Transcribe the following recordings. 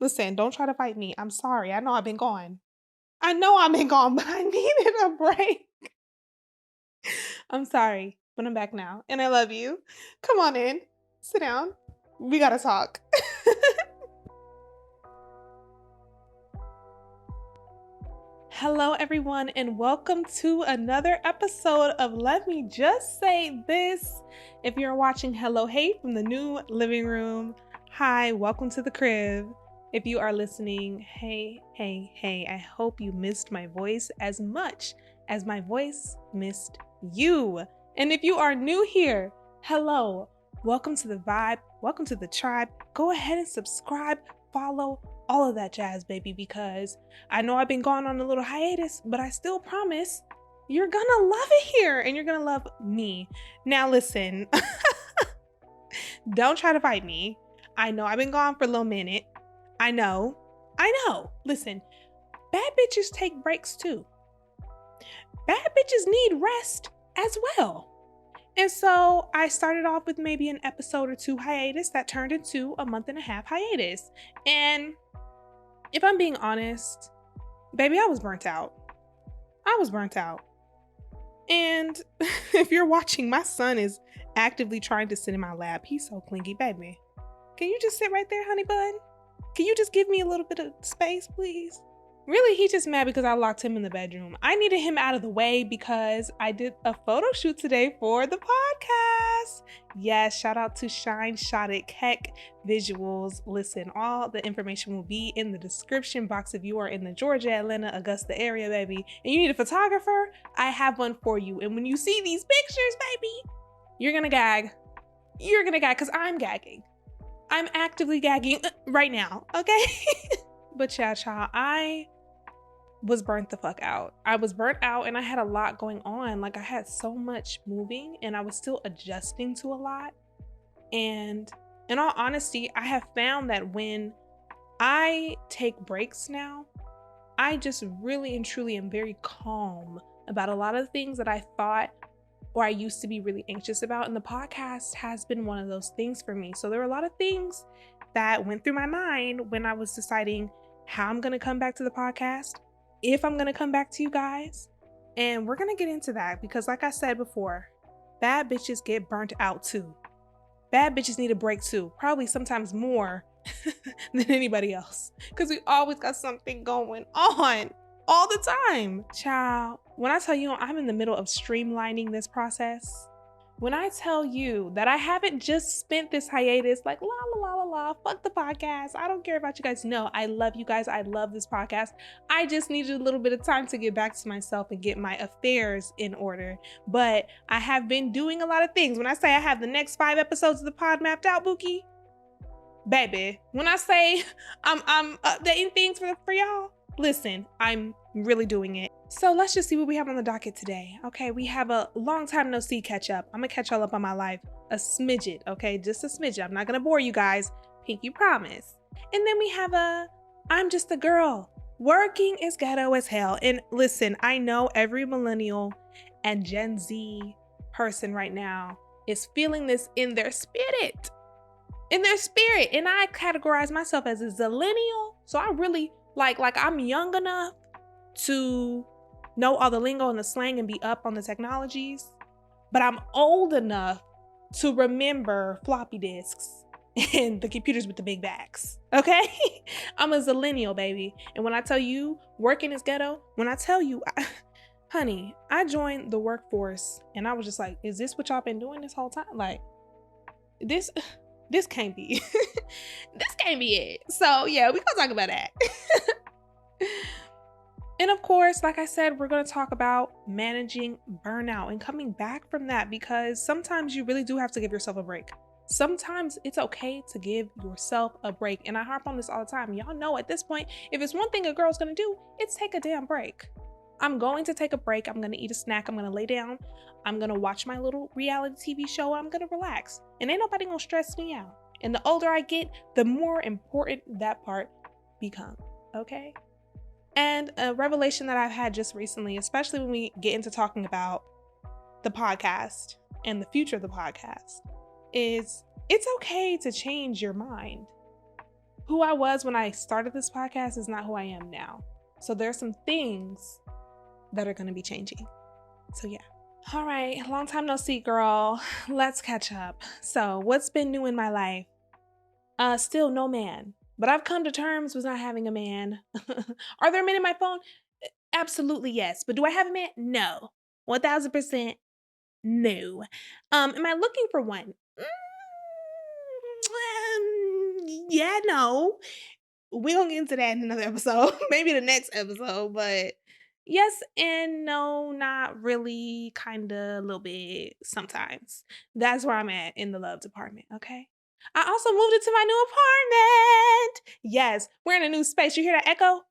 Listen, don't try to fight me. I'm sorry. I know I've been gone. I know I've been gone, but I needed a break. I'm sorry, but I'm back now, and I love you. Come on in. Sit down. We gotta talk. Hello, everyone, and welcome to another episode of Let Me Just Say This. If you're watching Hello Hey from the new living room, hi, welcome to the crib. If you are listening, hey, I hope you missed my voice as much as my voice missed you. And if you are new here, hello, welcome to the vibe, welcome to the tribe. Go ahead and subscribe, follow, all of that jazz, baby, because I know I've been gone on a little hiatus, but I still promise you're gonna love it here and you're gonna love me. Now listen, don't try to fight me. I know I've been gone for a little minute. I know. Listen, bad bitches take breaks too. Bad bitches need rest as well. And so I started off with maybe an episode or two hiatus that turned into a month and a half hiatus. And if I'm being honest, baby, I was burnt out. And if you're watching, my son is actively trying to sit in my lap. He's so clingy, baby. Can you just sit right there, honey bun? Can you just give me a little bit of space, please? Really, he's just mad because I locked him in the bedroom. I needed him out of the way because I did a photo shoot today for the podcast. Yes, shout out to Shine Shot It Keck Visuals. Listen, all the information will be in the description box if you are in the Georgia, Atlanta, Augusta area, baby, and you need a photographer. I have one for you. And when you see these pictures, baby, you're gonna gag. You're gonna gag because I'm gagging. I'm actively gagging right now, okay? But yeah, child, I was burnt the fuck out. I was burnt out and I had a lot going on. Like I had so much moving and I was still adjusting to a lot. And in all honesty, I have found that when I take breaks now, I just really and truly am very calm about a lot of the things that I thought or I used to be really anxious about. And the podcast has been one of those things for me. So there were a lot of things that went through my mind when I was deciding how I'm going to come back to the podcast, if I'm going to come back to you guys. And we're going to get into that because like I said before, bad bitches get burnt out too. Bad bitches need a break too, probably sometimes more than anybody else because we always got something going on all the time. Child, when I tell you I'm in the middle of streamlining this process, when I tell you that I haven't just spent this hiatus like fuck the podcast, I don't care about you guys. No, I love you guys. I love this podcast. I just needed a little bit of time to get back to myself and get my affairs in order. But I have been doing a lot of things. When I say I have the next 5 episodes of the pod mapped out, Bookie, baby, when I say I'm updating things for y'all, listen, I'm really doing it. So let's just see what we have on the docket today. Okay, we have a long time no see catch up. I'm gonna catch y'all up on my life a smidget, okay? Just a smidget. I'm not gonna bore you guys. Pinky promise. And then we have I'm just a girl. Working is ghetto as hell. And listen, I know every millennial and Gen Z person right now is feeling this in their spirit. And I categorize myself as a zillennial. So I really like I'm young enough to know all the lingo and the slang and be up on the technologies, but I'm old enough to remember floppy disks and the computers with the big backs, okay? I'm a zillennial, baby. And when I tell you working is ghetto, when I tell you, honey, I joined the workforce and I was just like, is this what y'all been doing this whole time? Like, this can't be, this can't be it. So yeah, we gonna talk about that. And of course, like I said, we're going to talk about managing burnout and coming back from that because sometimes you really do have to give yourself a break. Sometimes it's okay to give yourself a break. And I harp on this all the time. Y'all know at this point, if it's one thing a girl's going to do, it's take a damn break. I'm going to take a break. I'm going to eat a snack. I'm going to lay down. I'm going to watch my little reality TV show. I'm going to relax. And ain't nobody going to stress me out. And the older I get, the more important that part becomes. Okay? And a revelation that I've had just recently, especially when we get into talking about the podcast and the future of the podcast, is it's okay to change your mind. who I was when I started this podcast is not who I am now. So there's some things that are going to be changing. So yeah. All right, long time no see, girl. Let's catch up. So what's been new in my life? Still no man, but I've come to terms with not having a man. Are there men in my phone? Absolutely yes. But do I have a man? No. 1000% no. Am I looking for one? Yeah, no. We gonna get into that in another episode, maybe the next episode, but yes and no, not really, kinda, a little bit, sometimes. That's where I'm at in the love department, okay? I also moved into my new apartment. Yes, we're in a new space. You hear that echo?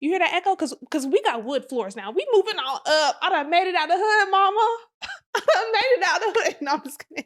You hear that echo? Cause we got wood floors now. We moving all up. I done made it out the hood, mama. I done made it out the hood. No, I'm just kidding.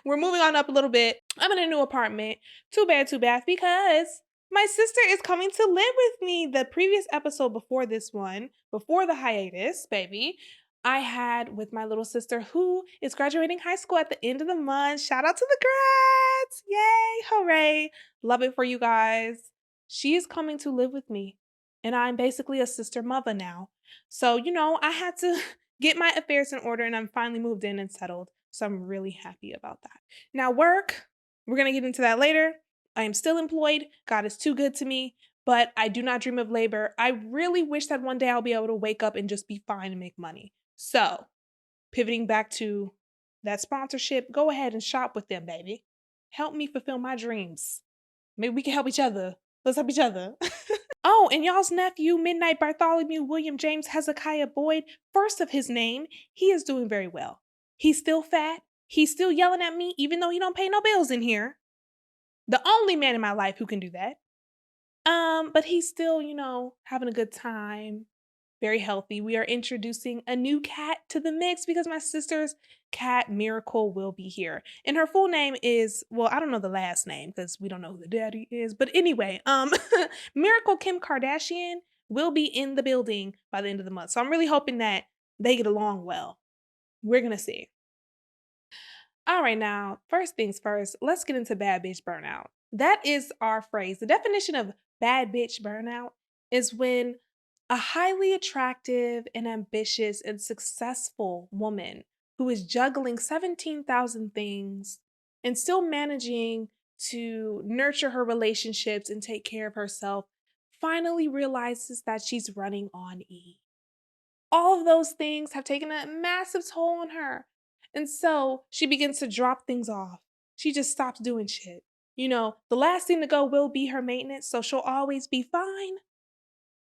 We're moving on up a little bit. I'm in a new apartment. Too bad, because my sister is coming to live with me. The previous episode before this one, before the hiatus, baby, I had with my little sister who is graduating high school at the end of the month. Shout out to the grads. Yay, hooray. Love it for you guys. She is coming to live with me, and I'm basically a sister mother now. So, I had to get my affairs in order, and I'm finally moved in and settled. So I'm really happy about that. Now work, we're going to get into that later. I am still employed. God is too good to me, but I do not dream of labor. I really wish that one day I'll be able to wake up and just be fine and make money. So pivoting back to that sponsorship, go ahead and shop with them, baby. Help me fulfill my dreams. Maybe we can help each other. Let's help each other. Oh, and y'all's nephew, Midnight Bartholomew William James Hezekiah Boyd, first of his name, he is doing very well. He's still fat. He's still yelling at me, even though he don't pay no bills in here. The only man in my life who can do that. But he's still, having a good time. Very healthy. We are introducing a new cat to the mix because my sister's cat, Miracle, will be here. And her full name is, well, I don't know the last name because we don't know who the daddy is. But anyway, Miracle Kim Kardashian will be in the building by the end of the month. So I'm really hoping that they get along well. We're going to see. All right, now, first things first, let's get into bad bitch burnout. That is our phrase. The definition of bad bitch burnout is when a highly attractive and ambitious and successful woman who is juggling 17,000 things and still managing to nurture her relationships and take care of herself finally realizes that she's running on E. All of those things have taken a massive toll on her. And so she begins to drop things off. She just stops doing shit. The last thing to go will be her maintenance, so she'll always be fine.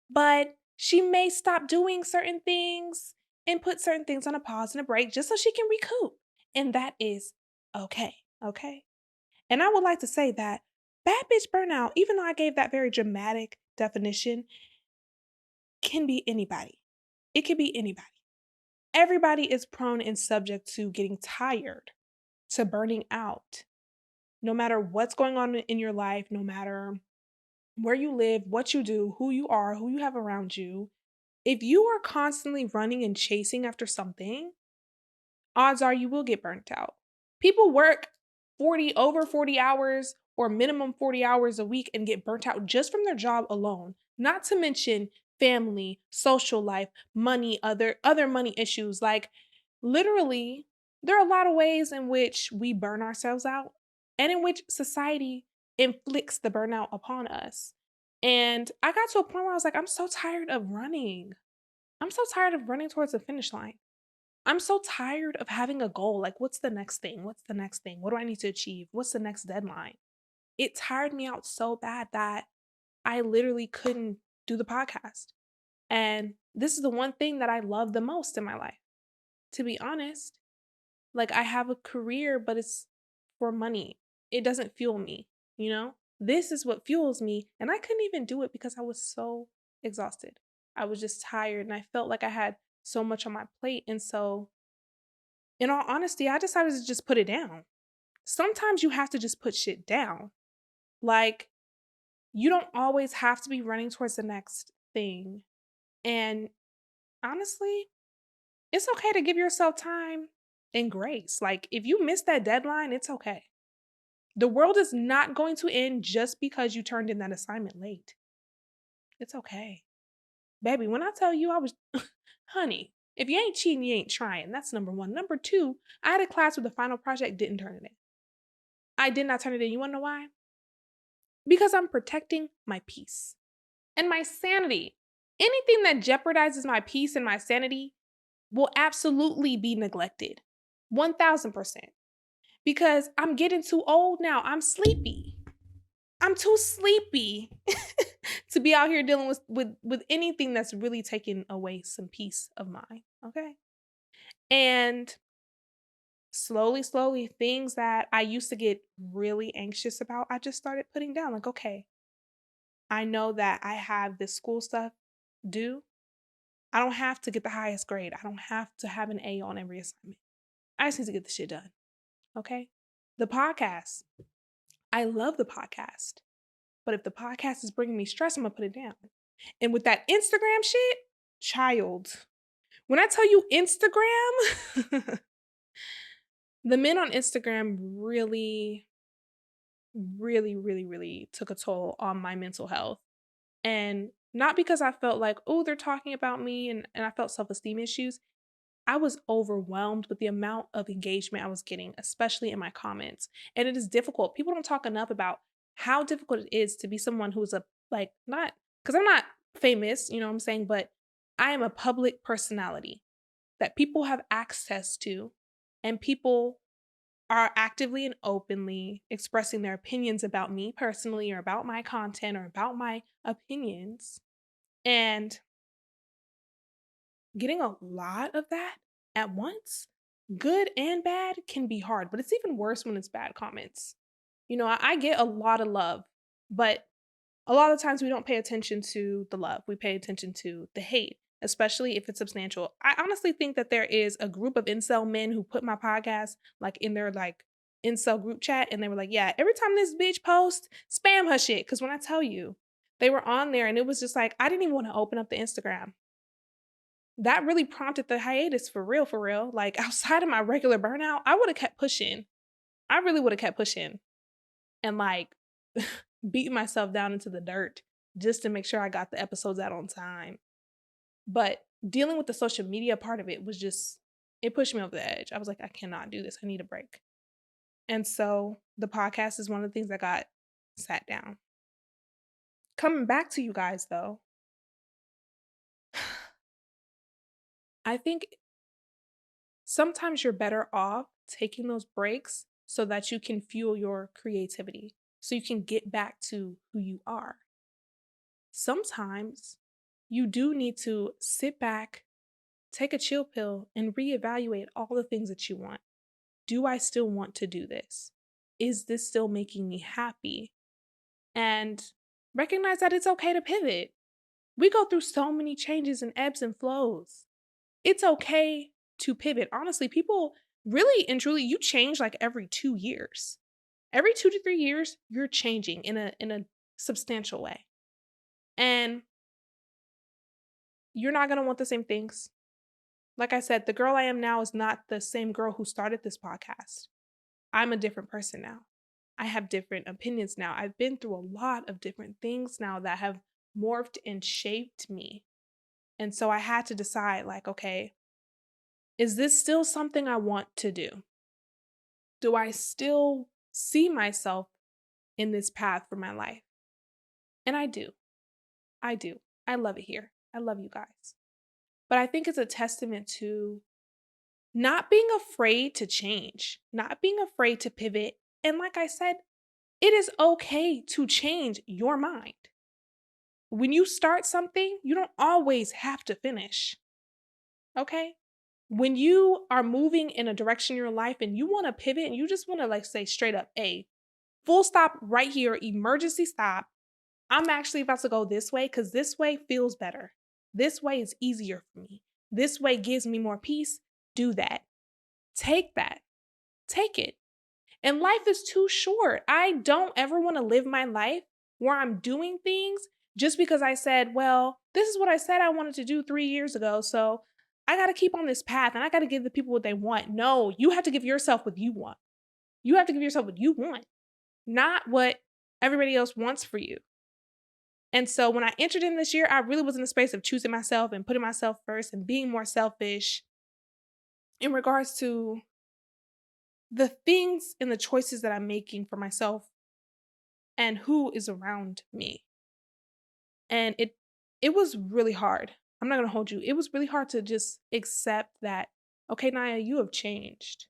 But she may stop doing certain things and put certain things on a pause and a break just so she can recoup. And that is okay. Okay. And I would like to say that bad bitch burnout, even though I gave that very dramatic definition, can be anybody. It could be anybody. Everybody is prone and subject to getting tired, to burning out. No matter what's going on in your life, no matter where you live, what you do, who you are, who you have around you, if you are constantly running and chasing after something, odds are you will get burnt out. People work over 40 hours or minimum 40 hours a week and get burnt out just from their job alone, not to mention family, social life, money, other money issues. Like literally, there are a lot of ways in which we burn ourselves out and in which society inflicts the burnout upon us. And I got to a point where I was like, I'm so tired of running. I'm so tired of running towards the finish line. I'm so tired of having a goal. Like, what's the next thing? What's the next thing? What do I need to achieve? What's the next deadline? It tired me out so bad that I literally couldn't do the podcast. And this is the one thing that I love the most in my life. To be honest, like I have a career, but it's for money. It doesn't fuel me, This is what fuels me. And I couldn't even do it because I was so exhausted. I was just tired and I felt like I had so much on my plate. And so, in all honesty, I decided to just put it down. Sometimes you have to just put shit down. Like, you don't always have to be running towards the next thing. And honestly, it's okay to give yourself time and grace. Like, if you miss that deadline, it's okay. The world is not going to end just because you turned in that assignment late. It's okay. Baby, when I tell you I was, honey, if you ain't cheating, you ain't trying. That's number one. Number two, I had a class with the final project, didn't turn it in. I did not turn it in. You wanna know why? Because I'm protecting my peace and my sanity. Anything that jeopardizes my peace and my sanity will absolutely be neglected. 1000%. Because I'm getting too old now. I'm sleepy. I'm too sleepy to be out here dealing with anything that's really taking away some peace of mind. Okay. And slowly, things that I used to get really anxious about, I just started putting down. Like, okay, I know that I have this school stuff due. I don't have to get the highest grade. I don't have to have an A on every assignment. I just need to get the shit done. Okay. The podcast. I love the podcast. But if the podcast is bringing me stress, I'm going to put it down. And with that Instagram shit, child, when I tell you Instagram, the men on Instagram really took a toll on my mental health. And not because I felt like, oh, they're talking about me and I felt self-esteem issues. I was overwhelmed with the amount of engagement I was getting, especially in my comments. And it is difficult. People don't talk enough about how difficult it is to be someone who's not, because I'm not famous, you know what I'm saying? But I am a public personality that people have access to, and people are actively and openly expressing their opinions about me personally, or about my content, or about my opinions. And getting a lot of that at once, good and bad, can be hard, but it's even worse when it's bad comments. You know, I get a lot of love, but a lot of times we don't pay attention to the love. We pay attention to the hate, especially if it's substantial. I honestly think that there is a group of incel men who put my podcast like in their like incel group chat, and they were like, yeah, every time this bitch posts, spam her shit. Because when I tell you, they were on there and it was just like, I didn't even want to open up the Instagram. That really prompted the hiatus for real, for real. Like outside of my regular burnout, I would have kept pushing. I really would have kept pushing and like beating myself down into the dirt just to make sure I got the episodes out on time. But dealing with the social media part of it was just, it pushed me over the edge. I was like, I cannot do this. I need a break. And so the podcast is one of the things that got sat down. Coming back to you guys though, I think sometimes you're better off taking those breaks so that you can fuel your creativity, so you can get back to who you are. Sometimes you do need to sit back, take a chill pill, and reevaluate all the things that you want. Do I still want to do this? Is this still making me happy? And recognize that it's okay to pivot. We go through so many changes and ebbs and flows. It's okay to pivot. Honestly, people really and truly, you change like every 2 years. Every 2 to 3 years, you're changing in a substantial way. And you're not going to want the same things. Like I said, the girl I am now is not the same girl who started this podcast. I'm a different person now. I have different opinions now. I've been through a lot of different things now that have morphed and shaped me. And so I had to decide, like, okay, is this still something I want to do? Do I still see myself in this path for my life? And I do. I do. I love it here. I love you guys. But I think it's a testament to not being afraid to change, not being afraid to pivot. And like I said, it is okay to change your mind. When you start something, you don't always have to finish. Okay? When you are moving in a direction in your life and you want to pivot and you just want to like say straight up, hey, full stop right here, emergency stop. I'm actually about to go this way because this way feels better. This way is easier for me. This way gives me more peace. Do that. Take that. Take it. And life is too short. I don't ever want to live my life where I'm doing things just because I said, well, this is what I said I wanted to do 3 years ago. So I got to keep on this path and I got to give the people what they want. No, you have to give yourself what you want. You have to give yourself what you want. not what everybody else wants for you. And so when I entered in this year, I really was in a space of choosing myself and putting myself first and being more selfish in regards to the things and the choices that I'm making for myself and who is around me. And it was really hard. I'm not going to hold you. It was really hard to just accept that, okay, Naya, you have changed.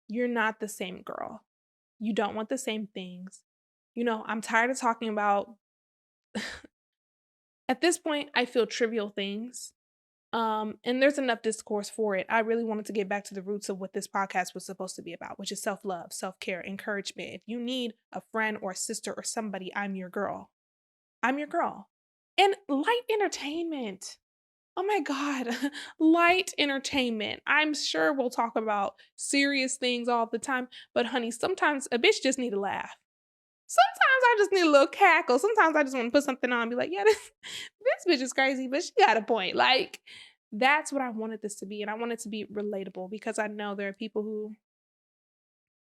You're not the same girl. You don't want the same things. I'm tired of talking about, at this point, I feel trivial things. And there's enough discourse for it. I really wanted to get back to the roots of what this podcast was supposed to be about, which is self-love, self-care, encouragement. If you need a friend or a sister or somebody, I'm your girl. I'm your girl. And light entertainment. Oh my God, light entertainment. I'm sure we'll talk about serious things all the time, but honey, sometimes a bitch just need to laugh. Sometimes I just need a little cackle. Sometimes I just want to put something on and be like, yeah, this bitch is crazy, but she got a point. Like, that's what I wanted this to be. And I want it to be relatable because I know there are people who,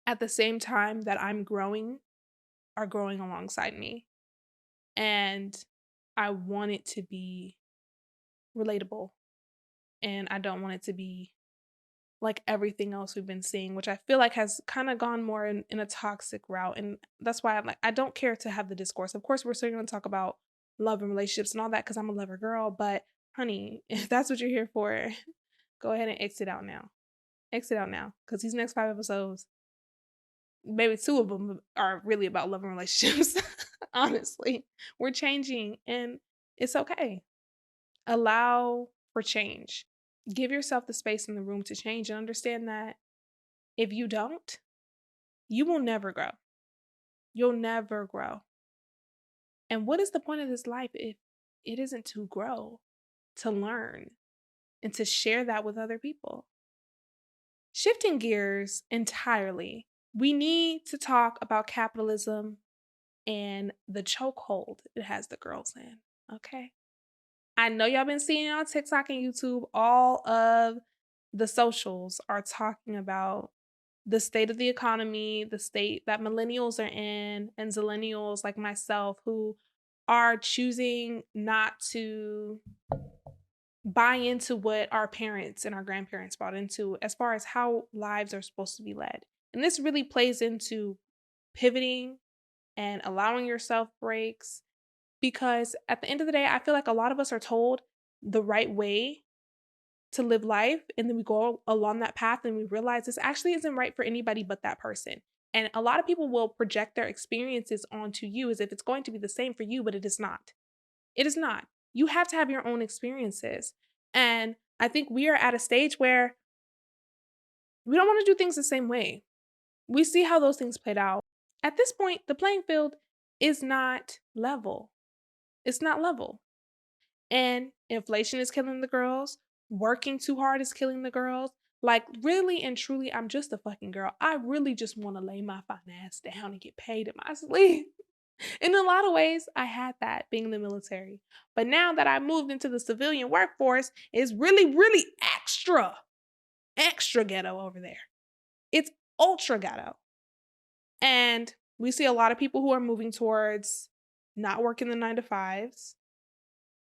at the same time that I'm growing, are growing alongside me. And I want it to be relatable. And I don't want it to be like everything else we've been seeing, which I feel like has kind of gone more in a toxic route. And that's why I don't care to have the discourse. Of course, we're still going to talk about love and relationships and all that because I'm a lover girl. But honey, if that's what you're here for, go ahead and exit out now. Exit out now because these next 5 episodes, maybe 2 of them are really about love and relationships. Honestly, we're changing and it's okay. Allow for change. Give yourself the space and the room to change and understand that if you don't, you will never grow. You'll never grow. And what is the point of this life if it isn't to grow, to learn, and to share that with other people? Shifting gears entirely, we need to talk about capitalism and the chokehold it has the girls in, okay? I know y'all been seeing it on TikTok and YouTube. All of the socials are talking about the state of the economy, the state that millennials are in, and zillennials like myself who are choosing not to buy into what our parents and our grandparents bought into as far as how lives are supposed to be led. And this really plays into pivoting and allowing yourself breaks because at the end of the day, I feel like a lot of us are told the right way to live life, and then we go along that path and we realize this actually isn't right for anybody but that person. And a lot of people will project their experiences onto you as if it's going to be the same for you, but it is not. It is not. You have to have your own experiences. And I think we are at a stage where we don't want to do things the same way. We see how those things played out. At this point, the playing field is not level. It's not level. And inflation is killing the girls. Working too hard is killing the girls. Like, really and truly, I'm just a fucking girl. I really just want to lay my fine ass down and get paid in my sleep. In a lot of ways, I had that being in the military. But now that I moved into the civilian workforce, it's really, really extra ghetto over there. It's ultra ghetto. And we see a lot of people who are moving towards not working the 9 to 5s.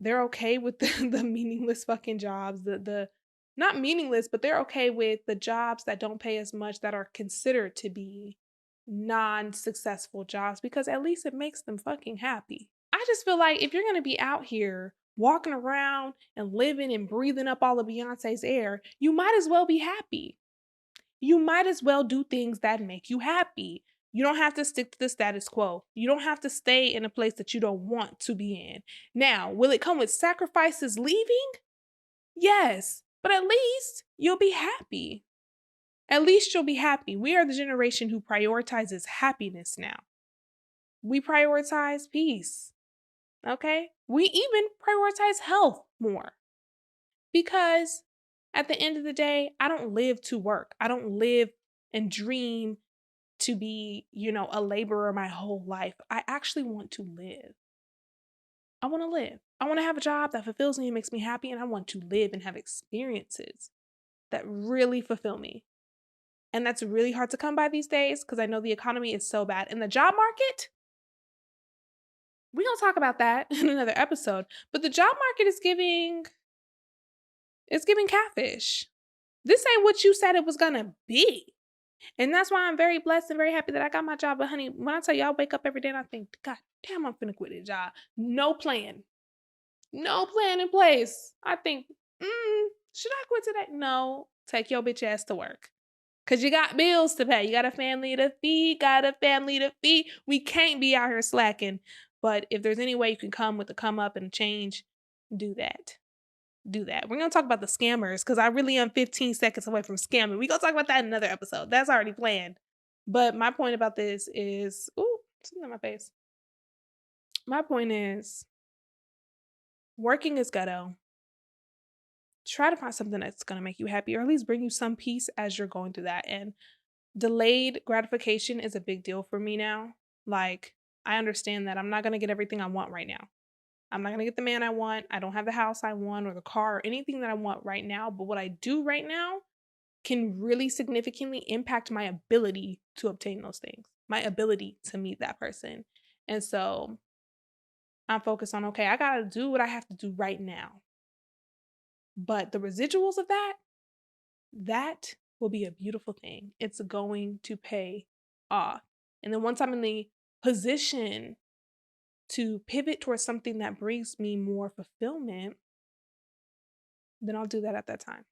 They're okay with the meaningless fucking jobs, the not meaningless, but they're okay with the jobs that don't pay as much that are considered to be non-successful jobs because at least it makes them fucking happy. I just feel like if you're going to be out here walking around and living and breathing up all of Beyonce's air, you might as well be happy. You might as well do things that make you happy. You don't have to stick to the status quo. You don't have to stay in a place that you don't want to be in. Now, will it come with sacrifices leaving? Yes, but at least you'll be happy. At least you'll be happy. We are the generation who prioritizes happiness now. We prioritize peace, okay? We even prioritize health more because at the end of the day, I don't live to work. I don't live and dream to be, a laborer my whole life. I actually want to live. I want to live. I want to have a job that fulfills me and makes me happy, and I want to live and have experiences that really fulfill me. And that's really hard to come by these days because I know the economy is so bad. And the job market, we're going to talk about that in another episode. But the job market is giving catfish. This ain't what you said it was going to be. And that's why I'm very blessed and very happy that I got my job. But honey, when I tell you I wake up every day and I think, God damn, I'm finna quit this job. No plan in place. I think, should I quit today? No, take your bitch ass to work. Because you got bills to pay. You got a family to feed. We can't be out here slacking. But if there's any way you can come with a come up and change, do that. We're going to talk about the scammers because I really am 15 seconds away from scamming. We're going to talk about that in another episode. That's already planned. But my point about this is, something on my face. My point is, working is ghetto. Try to find something that's going to make you happy or at least bring you some peace as you're going through that. And delayed gratification is a big deal for me now. Like, I understand that I'm not going to get everything I want right now. I'm not going to get the man I want. I don't have the house I want or the car or anything that I want right now. But what I do right now can really significantly impact my ability to obtain those things, my ability to meet that person. And so I'm focused on, okay, I got to do what I have to do right now. But the residuals of that will be a beautiful thing. It's going to pay off. And then once I'm in the position to pivot towards something that brings me more fulfillment, then I'll do that at that time.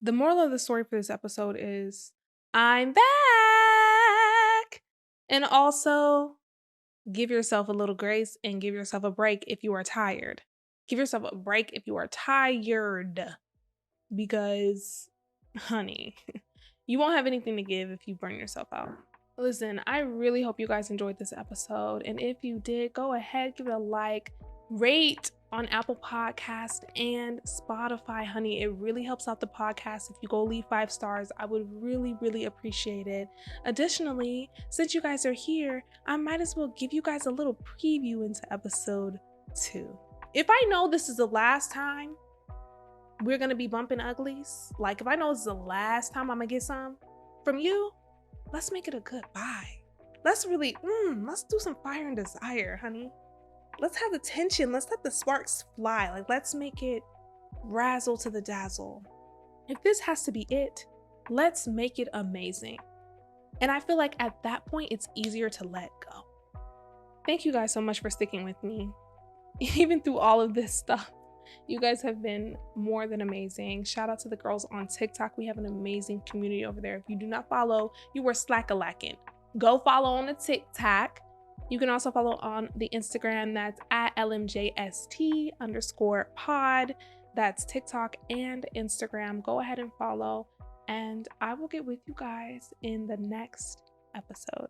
The moral of the story for this episode is I'm back. And also give yourself a little grace and give yourself a break if you are tired. Give yourself a break if you are tired. Because, honey, you won't have anything to give if you burn yourself out. Listen, I really hope you guys enjoyed this episode. And if you did, go ahead, give it a like, rate on Apple Podcast and Spotify, honey. It really helps out the podcast. If you go leave 5 stars, I would really, really appreciate it. Additionally, since you guys are here, I might as well give you guys a little preview into episode 2. If I know this is the last time we're gonna be bumping uglies, like if I know this is the last time I'm gonna get some from you, let's make it a goodbye. Let's really, let's do some fire and desire, honey. Let's have the tension. Let's let the sparks fly. Like, let's make it razzle to the dazzle. If this has to be it, let's make it amazing. And I feel like at that point, it's easier to let go. Thank you guys so much for sticking with me. Even through all of this stuff, you guys have been more than amazing. Shout out to the girls on TikTok. We have an amazing community over there. If you do not follow, you are slack-a-lacking. Go follow on the TikTok. You can also follow on the Instagram. That's at LMJST_pod. That's TikTok and Instagram. Go ahead and follow. And I will get with you guys in the next episode.